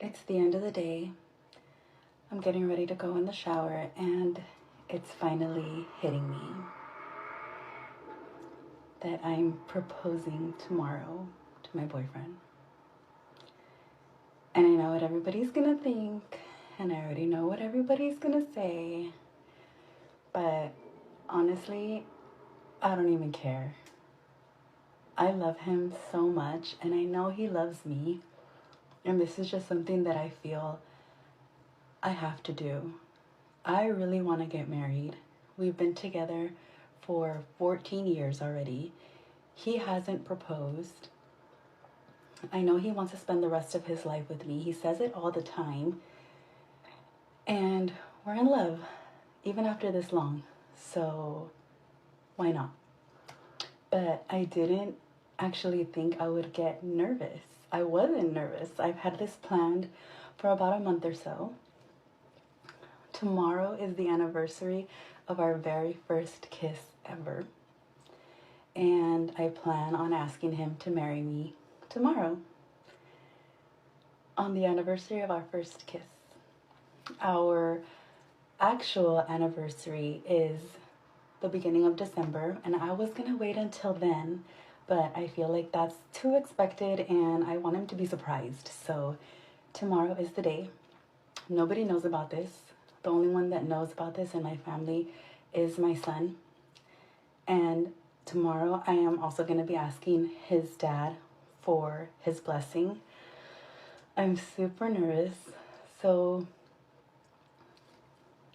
It's the end of the day. I'm getting ready to go in the shower, and it's finally hitting me that I'm proposing tomorrow to my boyfriend. And I know what everybody's gonna think, and I already know what everybody's gonna say, but honestly, I don't even care. I love him so much, and I know he loves me, and this is just something that I feel I have to do. I really want to get married. We've been together for 14 years already. He hasn't proposed. I know he wants to spend the rest of his life with me. He says it all the time. And we're in love, even after this long. So why not? But I didn't actually think I would get nervous. I wasn't nervous. I've had this planned for about a month or so. Tomorrow is the anniversary of our very first kiss ever. And I plan on asking him to marry me tomorrow on the anniversary of our first kiss. Our actual anniversary is the beginning of December, and I was gonna wait until then, but I feel like that's too expected and I want him to be surprised. So tomorrow is the day. Nobody knows about this. The only one that knows about this in my family is my son. And tomorrow I am also going to be asking his dad for his blessing. I'm super nervous, so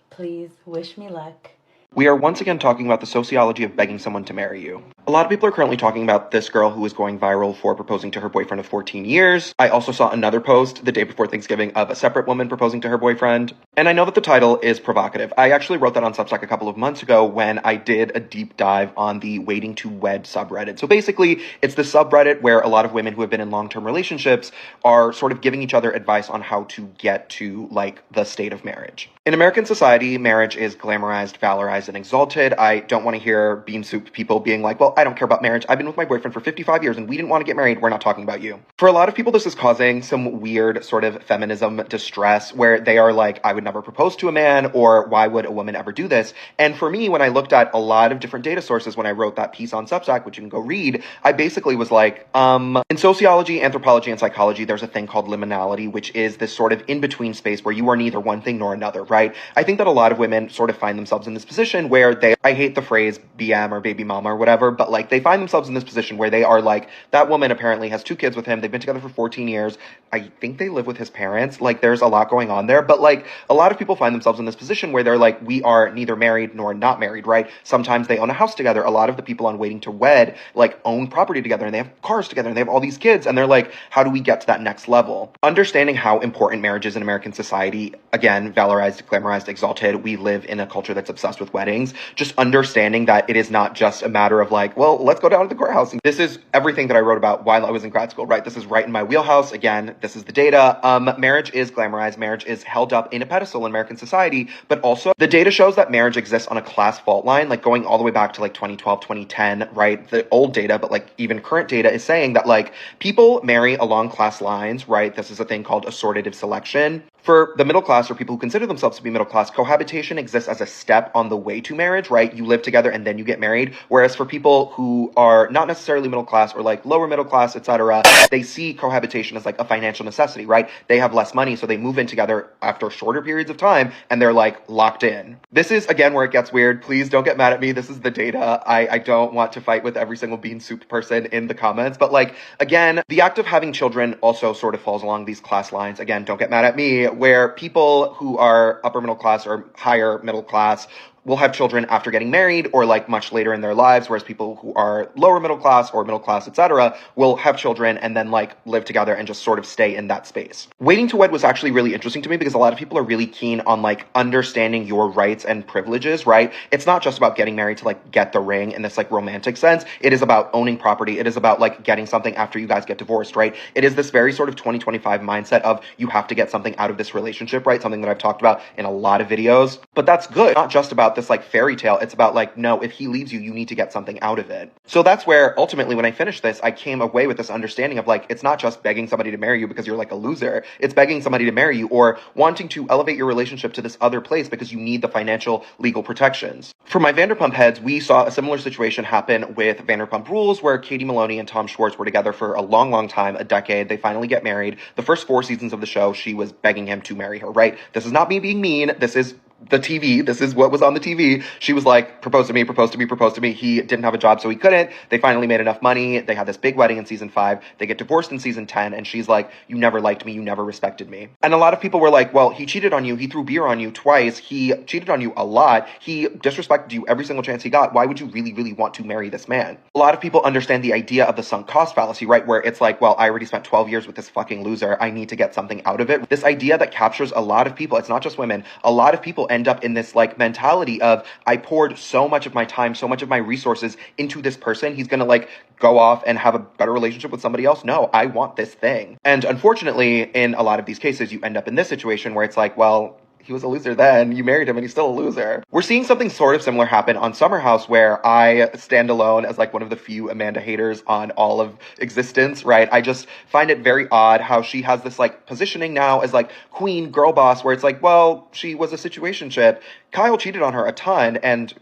please wish me luck. We are once again talking about the sociology of begging someone to marry you. A lot of people are currently talking about this girl who is going viral for proposing to her boyfriend of 14 years. I also saw another post the day before Thanksgiving of a separate woman proposing to her boyfriend. And I know that the title is provocative. I actually wrote that on Substack a couple of months ago when I did a deep dive on the waiting to wed subreddit. So basically, it's the subreddit where a lot of women who have been in long-term relationships are sort of giving each other advice on how to get to, like, the state of marriage. In American society, marriage is glamorized, valorized, and exalted. I don't want to hear bean soup people being like, well, I don't care about marriage. I've been with my boyfriend for 55 years and we didn't want to get married. We're not talking about you. For a lot of people, this is causing some weird sort of feminism distress where they are like, I would never propose to a man, or why would a woman ever do this? And for me, when I looked at a lot of different data sources when I wrote that piece on Substack, which you can go read, I basically was like, in sociology, anthropology, and psychology, there's a thing called liminality, which is this sort of in-between space where you are neither one thing nor another, right? I think that a lot of women sort of find themselves in this position where I hate the phrase BM or baby mama or whatever, but like they find themselves in this position where they are like, that woman apparently has 2 kids with him. They've been together for 14 years. I think they live with his parents. Like there's a lot going on there, but like a lot of people find themselves in this position where they're like, we are neither married nor not married, right? Sometimes they own a house together. A lot of the people on Waiting to Wed like own property together and they have cars together and they have all these kids and they're like, how do we get to that next level? Understanding how important marriage is in American society, again, valorized, glamorized, exalted. We live in a culture that's obsessed with weddings. Just understanding that it is not just a matter of like, well, let's go down to the courthouse. And this is everything that I wrote about while I was in grad school, right? This is right in my wheelhouse. Again, this is the data. Marriage is glamorized. Marriage is held up in a pedestal in American society, but also the data shows that marriage exists on a class fault line, like going all the way back to like 2012, 2010, right? The old data, but like even current data is saying that like people marry along class lines, right? This is a thing called assortative selection. For the middle class or people who consider themselves to be middle class, cohabitation exists as a step on the way to marriage, right? You live together and then you get married. Whereas for people who are not necessarily middle class or like lower middle class, etc., they see cohabitation as like a financial necessity, right? They have less money, so they move in together after shorter periods of time and they're like locked in. This is again where it gets weird. Please don't get mad at me. This is the data. I don't want to fight with every single bean soup person in the comments, but like, again, the act of having children also sort of falls along these class lines. Again, don't get mad at me, where people who are upper middle class or higher middle class will have children after getting married or like much later in their lives, whereas people who are lower middle class or middle class, etc., will have children and then like live together and just sort of stay in that space. Waiting to Wed was actually really interesting to me because a lot of people are really keen on like understanding your rights and privileges, right? It's not just about getting married to like get the ring in this like romantic sense. It is about owning property. It is about like getting something after you guys get divorced, right? It is this very sort of 2025 mindset of you have to get something out of this relationship, right? Something that I've talked about in a lot of videos, but that's good. Not just about this like fairy tale. It's about like, no, if he leaves you, you need to get something out of it. So that's where ultimately when I finished this, I came away with this understanding of like, it's not just begging somebody to marry you because you're like a loser. It's begging somebody to marry you or wanting to elevate your relationship to this other place because you need the financial legal protections. For my Vanderpump heads, we saw a similar situation happen with Vanderpump Rules, where Katie Maloney and Tom Schwartz were together for a long, long time, a decade. They finally get married. The first 4 seasons of the show, she was begging him to marry her, right? This is not me being mean. This is the TV. This is what was on the TV. She was like, propose to me, propose to me, propose to me. He didn't have a job, so he couldn't. They finally made enough money. They had this big wedding in season 5. They get divorced in season 10, and she's like, you never liked me. You never respected me. And a lot of people were like, well, he cheated on you. He threw beer on you twice. He cheated on you a lot. He disrespected you every single chance he got. Why would you really, really want to marry this man? A lot of people understand the idea of the sunk cost fallacy, right? Where it's like, well, I already spent 12 years with this fucking loser. I need to get something out of it. This idea that captures a lot of people. It's not just women. A lot of people end up in this like mentality of, I poured so much of my time, so much of my resources into this person. He's going to like go off and have a better relationship with somebody else. No, I want this thing. And unfortunately, in a lot of these cases, you end up in this situation where it's like, well, he was a loser then, you married him and he's still a loser. We're seeing something sort of similar happen on Summer House, where I stand alone as like one of the few Amanda haters on all of existence, right? I just find it very odd how she has this like positioning now as like queen girl boss, where it's like, well, she was a situationship. Kyle cheated on her a ton, and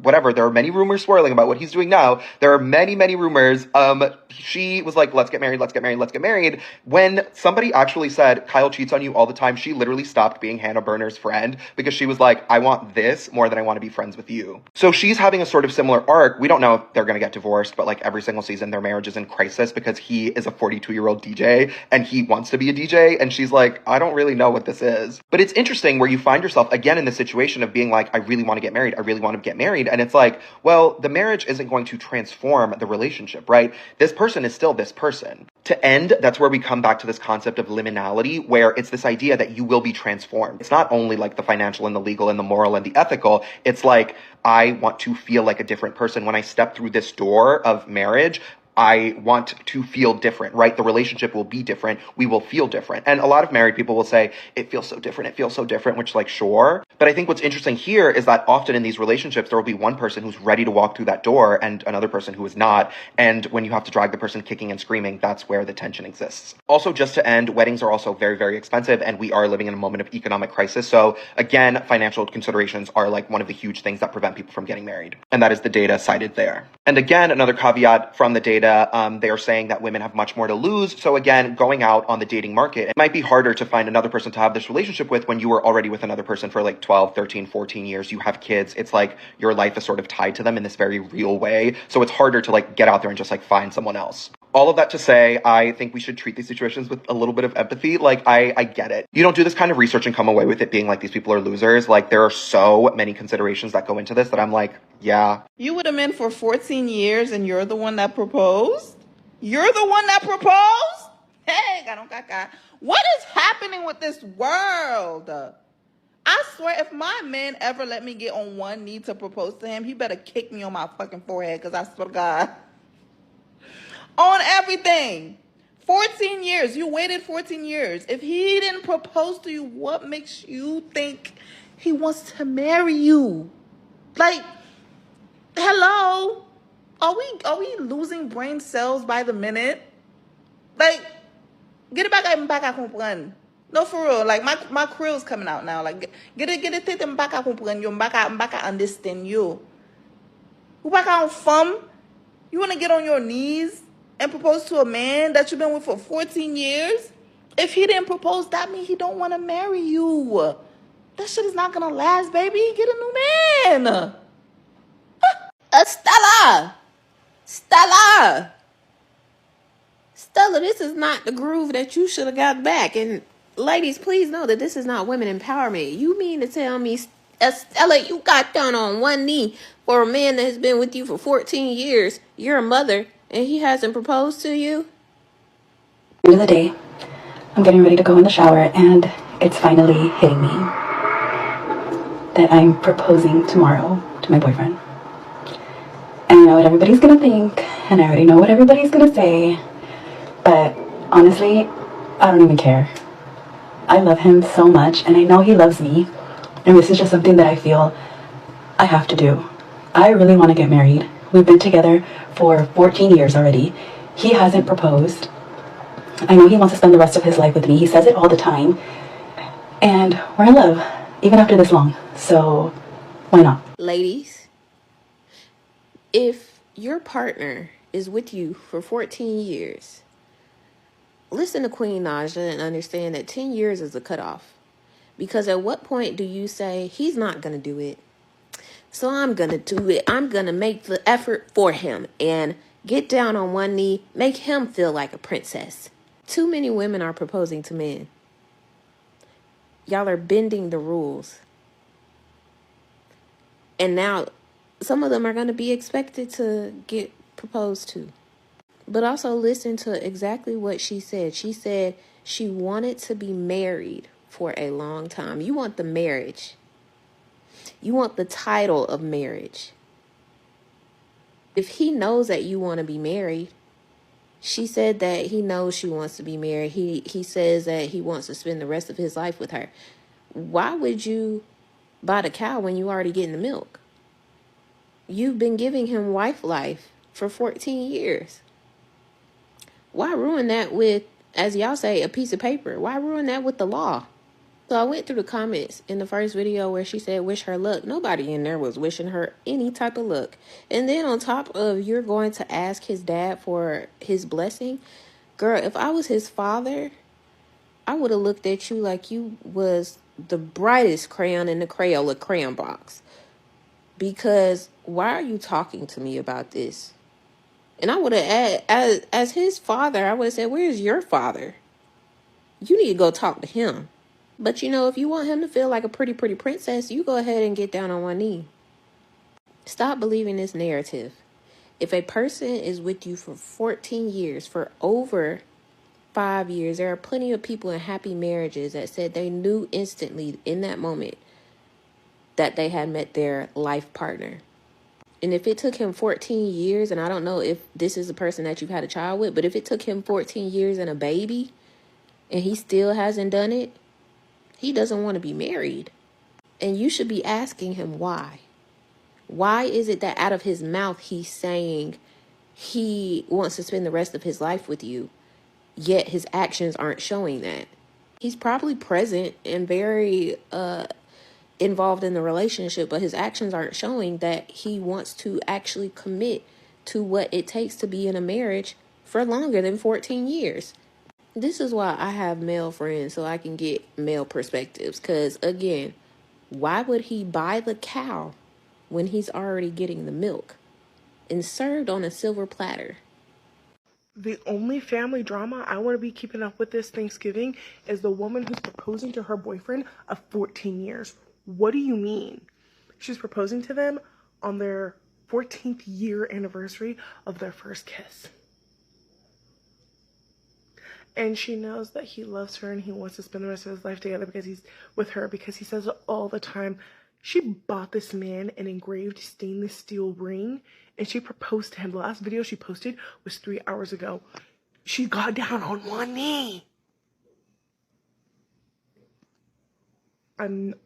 whatever, there are many rumors swirling about what he's doing now. There are many, many rumors. She was like, let's get married, let's get married, let's get married. When somebody actually said, Kyle cheats on you all the time, she literally stopped being Hannah Berner's friend because she was like, I want this more than I want to be friends with you. So she's having a sort of similar arc. We don't know if they're going to get divorced, but like every single season, their marriage is in crisis because he is a 42-year-old DJ and he wants to be a DJ. And she's like, I don't really know what this is. But it's interesting where you find yourself again in the situation of being like, I really want to get married. I really want to get married. And it's like, well, the marriage isn't going to transform the relationship, right? This person is still this person. To end, that's where we come back to this concept of liminality, where it's this idea that you will be transformed. It's not only like the financial and the legal and the moral and the ethical. It's like, I want to feel like a different person. When I step through this door of marriage, I want to feel different, right? The relationship will be different. We will feel different. And a lot of married people will say, it feels so different. It feels so different, which like, sure. But I think what's interesting here is that often in these relationships, there will be one person who's ready to walk through that door and another person who is not. And when you have to drag the person kicking and screaming, that's where the tension exists. Also, just to end, weddings are also very, very expensive, and we are living in a moment of economic crisis. So again, financial considerations are like one of the huge things that prevent people from getting married. And that is the data cited there. And again, another caveat from the data, they are saying that women have much more to lose. So again, going out on the dating market, it might be harder to find another person to have this relationship with when you were already with another person for like 12, 13, 14 years. You have kids. It's like your life is sort of tied to them in this very real way. So it's harder to like get out there and just like find someone else. All of that to say, I think we should treat these situations with a little bit of empathy. Like, I get it. You don't do this kind of research and come away with it being like, these people are losers. Like, there are so many considerations that go into this that I'm like, yeah. You would have been for 14 years and you're the one that proposed? You're the one that proposed? Hey, what is happening with this world? I swear, if my man ever let me get on one knee to propose to him, he better kick me on my fucking forehead, because I swear to God. On everything. 14 years. You waited 14 years. If he didn't propose to you, what makes you think he wants to marry you? Like, hello? Are we losing brain cells by the minute? Like, get it back à comprendre. No, for real. Like, my krill's coming out now. Like, get it back à comprendre. You back à understand you. You back on fun? You want to get on your knees and propose to a man that you've been with for 14 years? If he didn't propose, that means he don't want to marry you. That shit is not going to last, baby. Get a new man. Stella, this is not the groove that you should have got back. And ladies, please know that this is not women empowerment. You mean to tell me, Stella, you got down on one knee for a man that has been with you for 14 years. You're a mother, and he hasn't proposed to you? End of the day, I'm getting ready to go in the shower, and it's finally hitting me that I'm proposing tomorrow to my boyfriend. And I know what everybody's gonna think, and I already know what everybody's gonna say, but honestly, I don't even care. I love him so much, and I know he loves me, and this is just something that I feel I have to do. I really want to get married. We've been together for 14 years already. He hasn't proposed. I know he wants to spend the rest of his life with me. He says it all the time. And we're in love, even after this long. So, why not? Ladies, if your partner is with you for 14 years, listen to Queen Naja and understand that 10 years is a cutoff. Because at what point do you say, he's not going to do it, so I'm going to do it. I'm going to make the effort for him and get down on one knee, make him feel like a princess. Too many women are proposing to men. Y'all are bending the rules. And now some of them are going to be expected to get proposed to. But also listen to exactly what she said. She said she wanted to be married for a long time. You want the marriage. You want the title of marriage. If he knows that you want to be married, she said that he knows she wants to be married. He says that he wants to spend the rest of his life with her. Why would you buy the cow when you already getting the milk? You've been giving him wife life for 14 years. Why ruin that with, as y'all say, a piece of paper? Why ruin that with the law? So I went through the comments in the first video where she said, wish her luck. Nobody in there was wishing her any type of luck. And then on top of you're going to ask his dad for his blessing. Girl, if I was his father, I would have looked at you like you was the brightest crayon in the Crayola crayon box. Because why are you talking to me about this? And I would have, as his father, I would have said, where's your father? You need to go talk to him. But you know, if you want him to feel like a pretty princess, you go ahead and get down on one knee. Stop believing this narrative. If a person is with you for 14 years, for over 5 years, there are plenty of people in happy marriages that said they knew instantly in that moment that they had met their life partner. And if it took him 14 years, and I don't know if this is a person that you've had a child with, but if it took him 14 years and a baby, and he still hasn't done it, he doesn't want to be married. And you should be asking him why. Why is it that out of his mouth he's saying he wants to spend the rest of his life with you, yet his actions aren't showing that? He's probably present and very involved in the relationship, but his actions aren't showing that he wants to actually commit to what it takes to be in a marriage for longer than 14 years. This is why I have male friends, so I can get male perspectives. Because, again, why would he buy the cow when he's already getting the milk and served on a silver platter? The only family drama I want to be keeping up with this Thanksgiving is the woman who's proposing to her boyfriend of 14 years. What do you mean? She's proposing to them on their 14th year anniversary of their first kiss. And she knows that he loves her and he wants to spend the rest of his life together because he's with her, because he says it all the time. She bought this man an engraved stainless steel ring and she proposed to him. The last video she posted was 3 hours ago. She got down on one knee. You're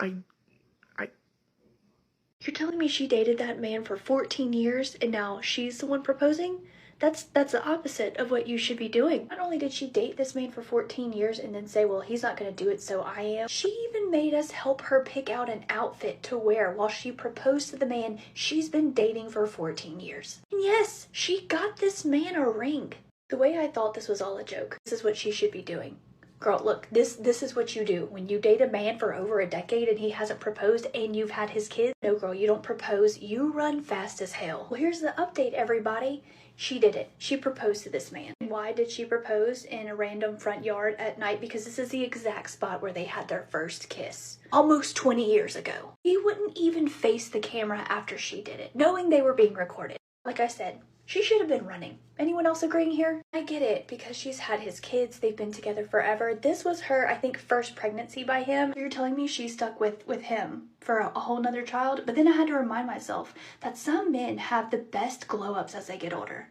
telling me she dated that man for 14 years and now she's the one proposing? That's the opposite of what you should be doing. Not only did she date this man for 14 years and then say, well, he's not going to do it, so I am. She even made us help her pick out an outfit to wear while she proposed to the man she's been dating for 14 years. And yes, she got this man a ring. The way I thought this was all a joke, this is what she should be doing. Girl, look, this is what you do. When you date a man for over a decade and he hasn't proposed and you've had his kids, no girl, you don't propose, you run fast as hell. Well, here's the update, everybody. She did it. She proposed to this man. Why did she propose in a random front yard at night? Because this is the exact spot where they had their first kiss. Almost 20 years ago. He wouldn't even face the camera after she did it, knowing they were being recorded. Like I said, she should have been running. Anyone else agreeing here? I get it, because she's had his kids, they've been together forever. This was her, I think, first pregnancy by him. You're telling me she stuck with him for a whole nother child? But then I had to remind myself that some men have the best glow-ups as they get older.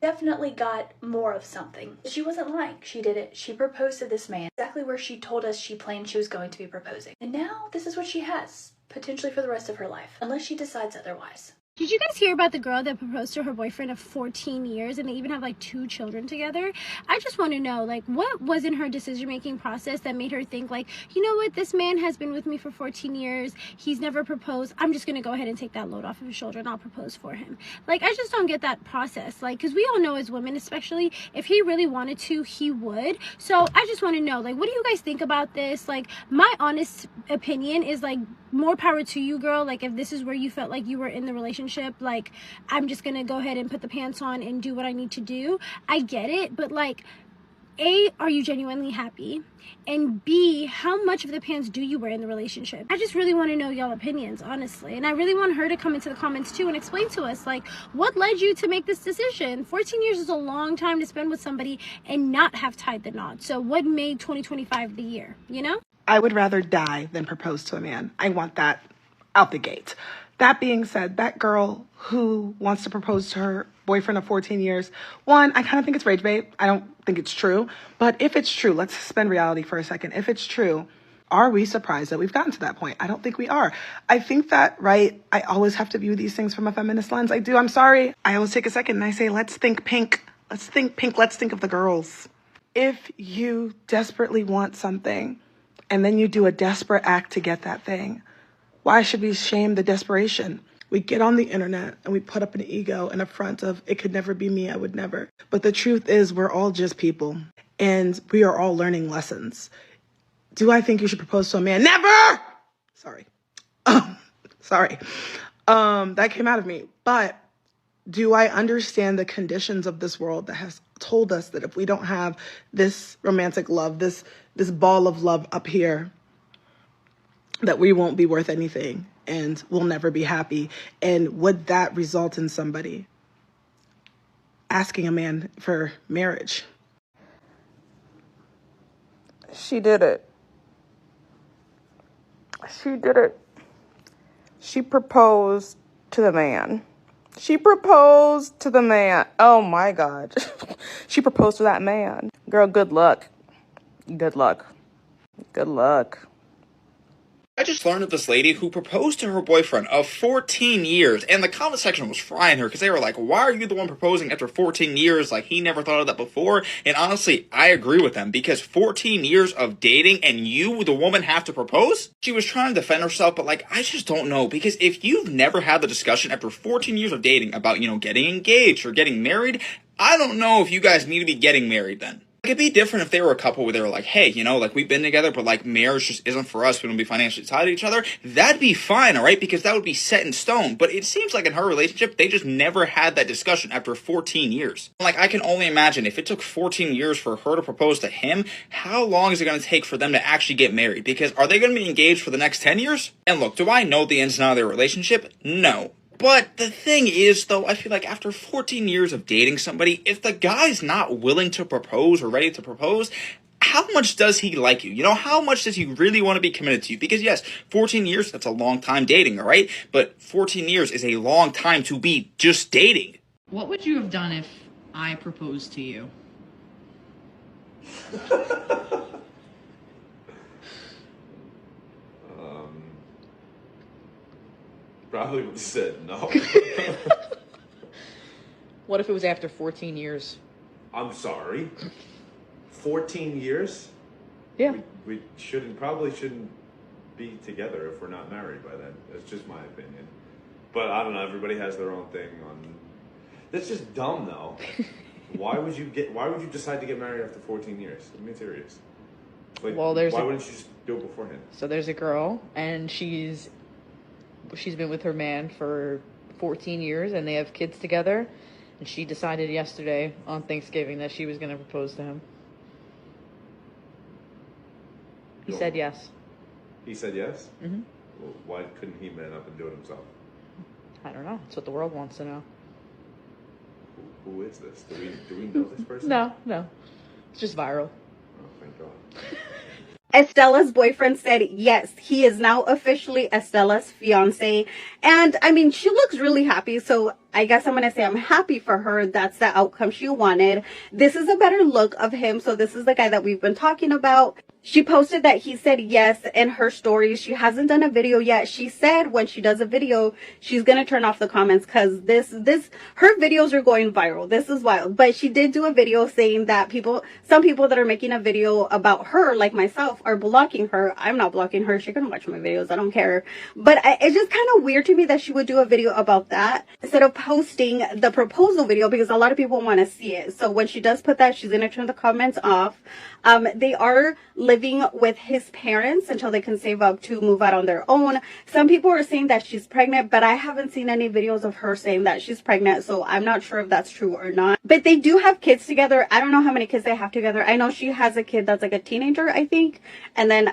Definitely got more of something. She wasn't lying. She did it. She proposed to this man exactly exactly where she told us she planned she was going to be proposing. And now this is what she has, potentially for the rest of her life, unless she decides otherwise. Did you guys hear about the girl that proposed to her boyfriend of 14 years and they even have like 2 children together? I just want to know, like, what was in her decision-making process that made her think, like, you know what, this man has been with me for 14 years. He's never proposed. I'm just going to go ahead and take that load off of his shoulder and I'll propose for him. Like, I just don't get that process. Like, because we all know as women, especially, if he really wanted to, he would. So I just want to know, like, what do you guys think about this? Like, my honest opinion is, like, more power to you, girl. Like, if this is where you felt like you were in the relationship, like, I'm just gonna go ahead and put the pants on and do what I need to do. I get it, but like, A, are you genuinely happy? And B, how much of the pants do you wear in the relationship? I just really want to know y'all opinions, honestly. And I really want her to come into the comments too and explain to us, like, what led you to make this decision? 14 years is a long time to spend with somebody and not have tied the knot. So what made 2025 the year, you know? I would rather die than propose to a man. I want that out the gate. That being said, that girl who wants to propose to her boyfriend of 14 years, one, I kind of think it's rage bait. I don't think it's true. But if it's true, let's suspend reality for a second. If it's true, are we surprised that we've gotten to that point? I don't think we are. I think that, right, I always have to view these things from a feminist lens. I do. I'm sorry. I always take a second and I say, let's think pink. Let's think pink. Let's think of the girls. If you desperately want something, and then you do a desperate act to get that thing, why should we shame the desperation? We get on the internet and we put up an ego and a front of, it could never be me, I would never. But the truth is, we're all just people and we are all learning lessons. Do I think you should propose to a man? Never! Sorry. Sorry. That came out of me. But do I understand the conditions of this world that has told us that if we don't have this romantic love, this ball of love up here, that we won't be worth anything and we'll never be happy? And would that result in somebody asking a man for marriage? She did it. She did it. She proposed to the man. She proposed to the man. Oh my God. She proposed to that man. Girl, good luck. Good luck. Good luck. I just learned of this lady who proposed to her boyfriend of 14 years, and the comment section was frying her because they were like, why are you the one proposing after 14 years? Like, he never thought of that before. And honestly, I agree with them, because 14 years of dating and you, the woman, have to propose? She was trying to defend herself, but like, I just don't know, because if you've never had the discussion after 14 years of dating about, you know, getting engaged or getting married, I don't know if you guys need to be getting married then. It'd be different if they were a couple where they were like, hey, you know, like, we've been together, but like, marriage just isn't for us. We don't be financially tied to each other. That'd be fine, all right? Because that would be set in stone. But it seems like in her relationship, they just never had that discussion after 14 years. Like, I can only imagine if it took 14 years for her to propose to him, how long is it going to take for them to actually get married? Because are they going to be engaged for the next 10 years? And look, do I know the ins and outs of their relationship? No. But the thing is, though, I feel like after 14 years of dating somebody, if the guy's not willing to propose or ready to propose, how much does he like you? You know, how much does he really want to be committed to you? Because yes, 14 years, that's a long time dating, all right? But 14 years is a long time to be just dating. What would you have done if I proposed to you? Probably would have said no. What if it was after 14 years? I'm sorry. 14 years? Yeah. We probably shouldn't be together if we're not married by then. That's just my opinion. But I don't know, everybody has their own thing on. That's just dumb though. Why would you decide to get married after 14 years? I'm being serious. Like, Well, why wouldn't you just do it beforehand? So there's a girl, and she's been with her man for 14 years, and they have kids together, and she decided yesterday on Thanksgiving that she was going to propose to him. He said yes. He said yes? Mm-hmm. Well, why couldn't he man up and do it himself? I don't know. That's what the world wants to know. Who is this? Do we know this person? No. It's just viral. Oh, thank God. Estella's boyfriend said yes, he is now officially Estella's fiance. And I mean, she looks really happy. So I guess I'm going to say I'm happy for her. That's the outcome she wanted. This is a better look of him. So this is the guy that we've been talking about. She posted that he said yes in her stories. She hasn't done a video yet. She said when she does a video, she's going to turn off the comments because her videos are going viral. This is wild. But she did do a video saying that some people that are making a video about her, like myself, are blocking her. I'm not blocking her. She can watch my videos. I don't care. But it's just kind of weird to me that she would do a video about that instead of posting the proposal video, because a lot of people want to see it. So when she does put that, she's going to turn the comments off. They are living with his parents until they can save up to move out on their own. Some people are saying that she's pregnant, but I haven't seen any videos of her saying that she's pregnant, so I'm not sure if that's true or not. But they do have kids together. I don't know how many kids they have together. I know she has a kid that's like a teenager, I think, and then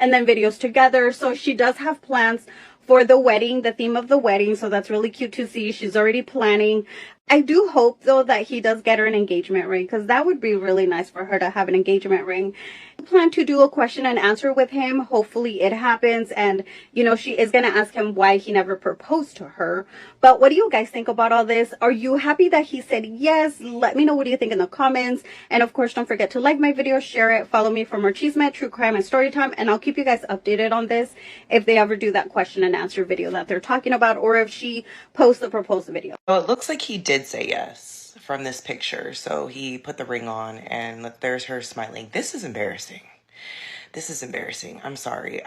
videos together. So she does have plans for the wedding, the theme of the wedding. So that's really cute to see. She's already planning. I do hope, though, that he does get her an engagement ring, because that would be really nice for her to have an engagement ring. I plan to do a question and answer with him. Hopefully it happens. And, she is going to ask him why he never proposed to her. But what do you guys think about all this? Are you happy that he said yes? Let me know what do you think in the comments. And, of course, don't forget to like my video, share it, follow me for more chisme, true crime, and story time. And I'll keep you guys updated on this if they ever do that question and answer video that they're talking about, or if she posts the proposal video. Well, it looks like he did say yes from this picture. So he put the ring on and look, there's her smiling. This is embarrassing. This is embarrassing. I'm sorry.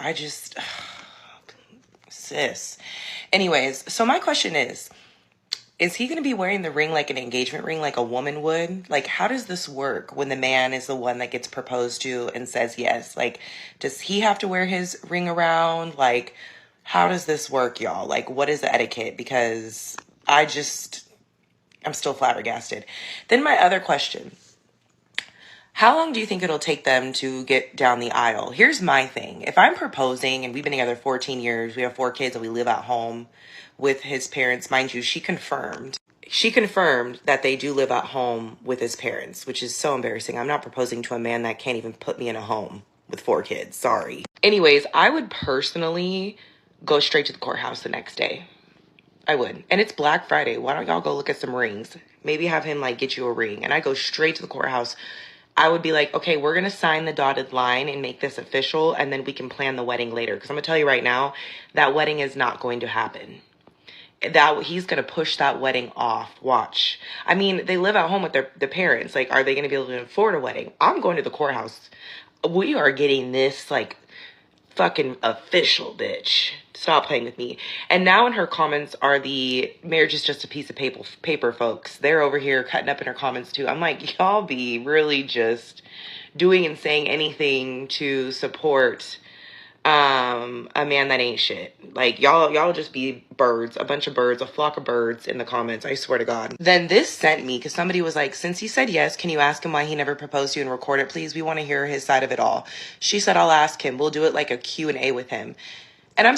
Sis. Anyways, so my question is he going to be wearing the ring like an engagement ring like a woman would? Like, how does this work when the man is the one that gets proposed to and says yes? Like, does he have to wear his ring around? Like, how does this work, y'all? Like, what is the etiquette? Because I'm still flabbergasted. Then my other question, how long do you think it'll take them to get down the aisle? Here's my thing. If I'm proposing and we've been together 14 years, we have 4 kids and we live at home with his parents, mind you, she confirmed that they do live at home with his parents, which is so embarrassing. I'm not proposing to a man that can't even put me in a home with 4 kids. Sorry. Anyways, I would personally go straight to the courthouse the next day. I would. And it's Black Friday. Why don't y'all go look at some rings? Maybe have him get you a ring. And I go straight to the courthouse. I would be like, okay, we're going to sign the dotted line and make this official. And then we can plan the wedding later. Because I'm going to tell you right now, that wedding is not going to happen. He's going to push that wedding off. Watch. I mean, they live at home with their parents. Like, are they going to be able to afford a wedding? I'm going to the courthouse. We are getting this, fucking official, bitch. Stop playing with me. And now in her comments are the marriage is just a piece of paper folks. They're over here cutting up in her comments too. I'm like, y'all be really just doing and saying anything to support a man that ain't shit. Like, y'all just be birds, a bunch of birds, a flock of birds in the comments. I swear to God. Then this sent me because somebody was like, since he said yes, can you ask him why he never proposed to you and record it, please? We want to hear his side of it all. She said, I'll ask him. We'll do it like a Q&A with him. And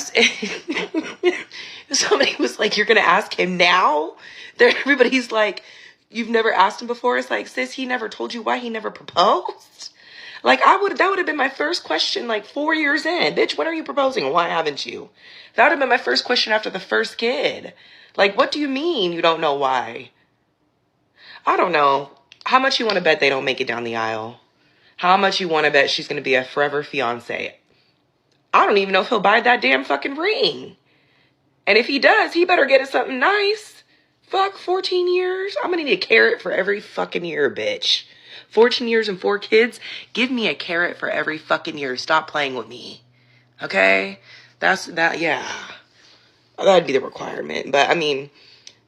somebody was like, you're going to ask him now? Everybody's like, you've never asked him before? It's like, sis, he never told you why he never proposed? That would have been my first question 4 years in. Bitch, when are you proposing? Why haven't you? That would have been my first question after the first kid. What do you mean you don't know why? I don't know. How much you want to bet they don't make it down the aisle? How much you want to bet she's going to be a forever fiance? I don't even know if he'll buy that damn fucking ring. And if he does, he better get us something nice. Fuck, 14 years? I'm going to need a carrot for every fucking year, bitch. 14 years and 4 kids, give me a carrot for every fucking year. Stop playing with me. Okay? Yeah. That'd be the requirement. But,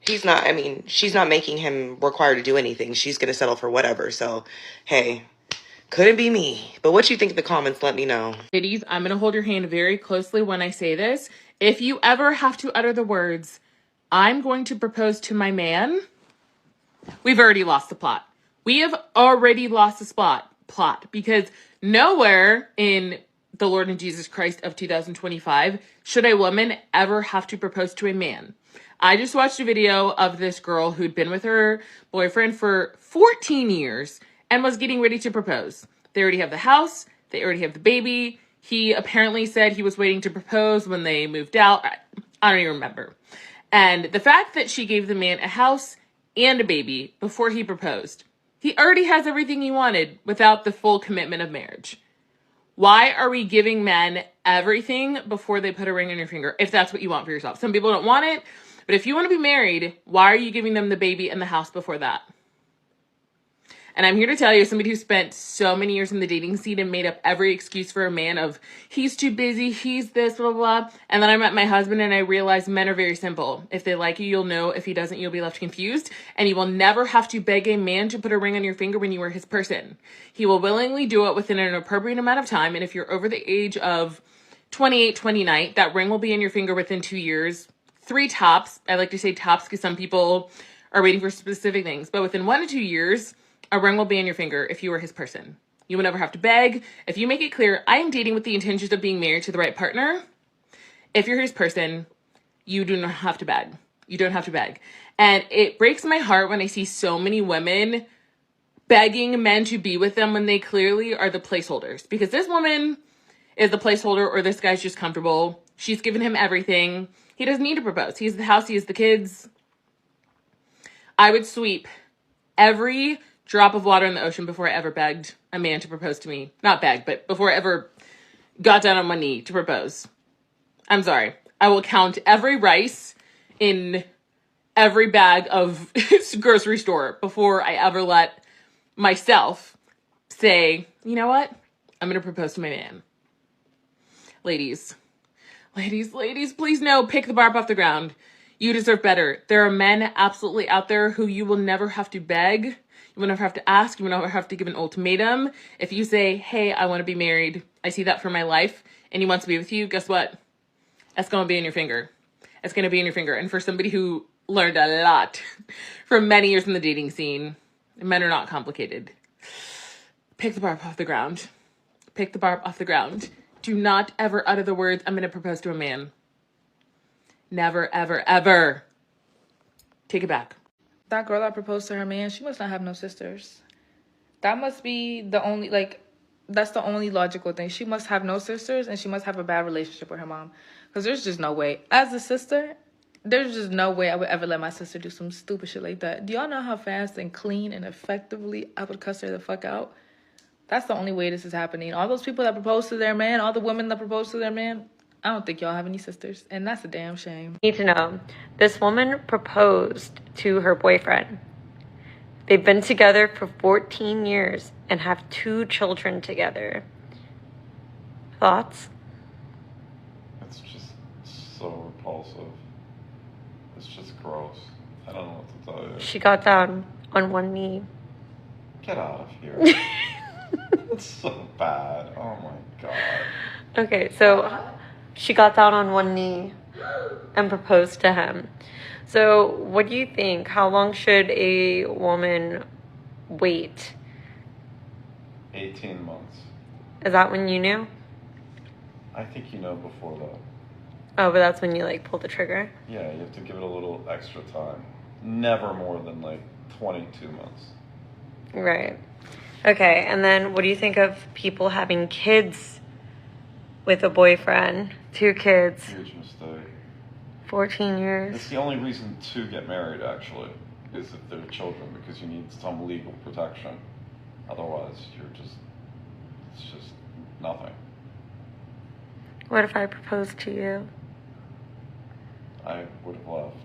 she's not making him required to do anything. She's going to settle for whatever. So, hey, couldn't be me. But what you think in the comments, let me know. Ladies, I'm going to hold your hand very closely when I say this. If you ever have to utter the words, I'm going to propose to my man, we've already lost the plot. We have already lost the plot because nowhere in the Lord and Jesus Christ of 2025 should a woman ever have to propose to a man. I just watched a video of this girl who'd been with her boyfriend for 14 years and was getting ready to propose. They already have the house. They already have the baby. He apparently said he was waiting to propose when they moved out. I don't even remember. And the fact that she gave the man a house and a baby before he proposed, he already has everything he wanted without the full commitment of marriage. Why are we giving men everything before they put a ring on your finger, if that's what you want for yourself? Some people don't want it, but if you want to be married, why are you giving them the baby and the house before that? And I'm here to tell you, somebody who spent so many years in the dating scene and made up every excuse for a man of, he's too busy, he's this, blah, blah, blah. And then I met my husband and I realized men are very simple. If they like you, you'll know. If he doesn't, you'll be left confused. And you will never have to beg a man to put a ring on your finger when you are his person. He will willingly do it within an appropriate amount of time. And if you're over the age of 28, 29, that ring will be in your finger within 2 years. 3 tops. I like to say tops because some people are waiting for specific things. But within 1 to 2 years, a ring will be on your finger if you are his person. You will never have to beg. If you make it clear, I am dating with the intentions of being married to the right partner. If you're his person, you do not have to beg. You don't have to beg. And it breaks my heart when I see so many women begging men to be with them when they clearly are the placeholders. Because this woman is the placeholder, or this guy's just comfortable. She's given him everything. He doesn't need to propose. He has the house, he has the kids. I would sweep every drop of water in the ocean before I ever begged a man to propose to me. Not begged, but before I ever got down on one knee to propose. I'm sorry. I will count every rice in every bag of grocery store before I ever let myself say, you know what? I'm going to propose to my man. Ladies, please no, pick the barb off the ground. You deserve better. There are men absolutely out there who you will never have to beg. You will never have to ask. You will never have to give an ultimatum. If you say, hey, I want to be married, I see that for my life, and he wants to be with you, guess what? That's going to be in your finger. It's going to be in your finger. And for somebody who learned a lot from many years in the dating scene, men are not complicated. Pick the barb off the ground. Pick the barb off the ground. Do not ever utter the words, I'm going to propose to a man. Never, ever, ever. Take it back. That girl that proposed to her man, she must not have no sisters. That must be the only, that's the only logical thing. She must have no sisters, and she must have a bad relationship with her mom. Because there's just no way. As a sister, there's just no way I would ever let my sister do some stupid shit like that. Do y'all know how fast and clean and effectively I would cuss her the fuck out? That's the only way this is happening. All those people that propose to their man, all the women that propose to their man, I don't think y'all have any sisters. And that's a damn shame. Need to know, this woman proposed to her boyfriend. They've been together for 14 years and have 2 children together. Thoughts? It's just so repulsive. It's just gross. I don't know what to tell you. She got down on one knee. Get out of here. It's so bad. Oh my god. Okay, so she got down on one knee and proposed to him. So what do you think? How long should a woman wait? 18 months. Is that when you knew? I think you know before that. Oh, but that's when you pull the trigger? Yeah, you have to give it a little extra time. Never more than 22 months. Right. Okay, and then what do you think of people having kids with a boyfriend? 2 kids. Huge mistake. 14 years. It's the only reason to get married, actually, is if there are children, because you need some legal protection. Otherwise, it's just nothing. What if I proposed to you? I would have left.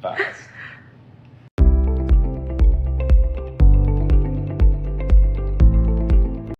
Fast.